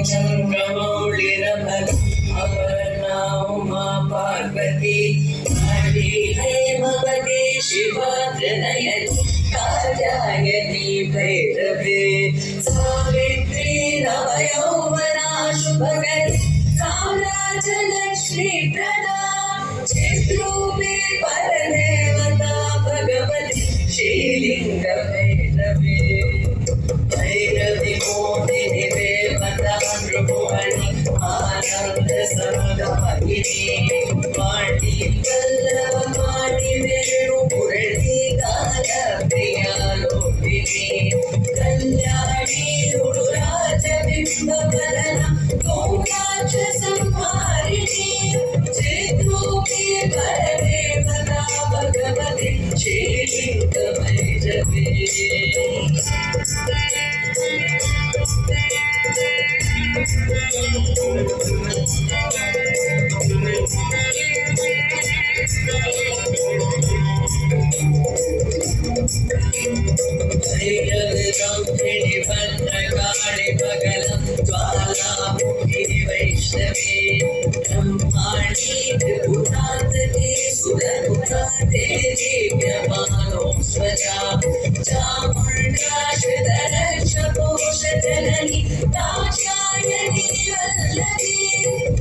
चंद्रमौलिरभद्र अपर्णा उमा पार्वती काली हेमवती शिवात्रनयनी कात्यायनी भैरवी सावित्री नवयौवना शुभकरी साम्राज्यलक्ष्मी प्रदा चिद्रूपी परदेवता भगवती श्रीलिंग भैरवी भैरवी मोदिनी देवता नृभुवनी आनंद समदायिनी वाणी वल्लभ वाणी वेणु मुरली गान प्रिया लोकिनी कल्याणी रुराज बिंब बलना गौराज संहारिणी चिद्रूपी परदेवता भगवती श्रीलिंग भैरवी भैरवी भद्रकाली बगलं ज्वालामुखी वैष्णवी ब्रह्माणी त्रिपुरान्तके सुरनुते दिव्यमानो स्वजा चामुण्डा श्रितरक्षपोषजननी दाक्षायणी वल्लभी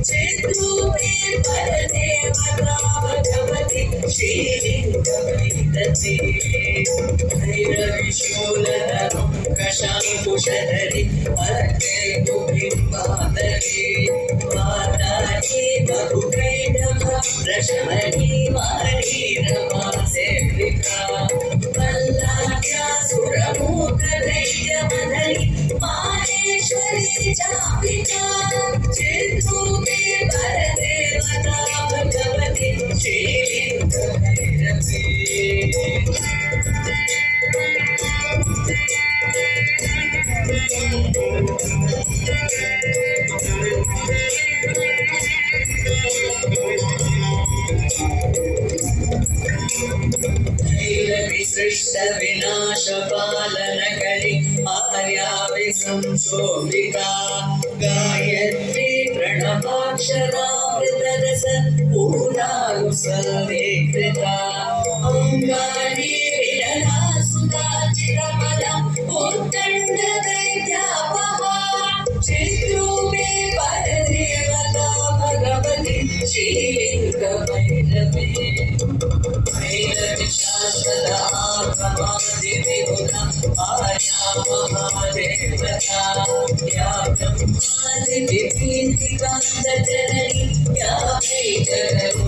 चिद्रूपी परदेवता भगवती श्रीलिंग भैरवी भैरवी शूलधरं कशाङ्कुशधरी अर्धे गुबिम्बाधरी वातारी बहुकैटभा प्रशमनी वाणी रमा सेविका वल्लाभ्या सुरमूकदैत्यमदरी माहेश्वरी चापिका चिद्रूपी परदेवता भगवती श्रीलिंग भैरवी भैरवी सृष्ट विनाश पालनकरी आर्या विसंशोभिता गायत्री प्रणवाक्षरामृतरस पूर्णानुसंवेकृता अंगारी विरला सुधा चिरपदा उत्कण्ठ दैत्यापहा चिद्रूपी परदेवता भगवती श्रीलिंग भैरवी भैरवी शाश्वता समाधिविभुता आर्या महादेवता या ब्रह्मादिविभीतिकान्तजननी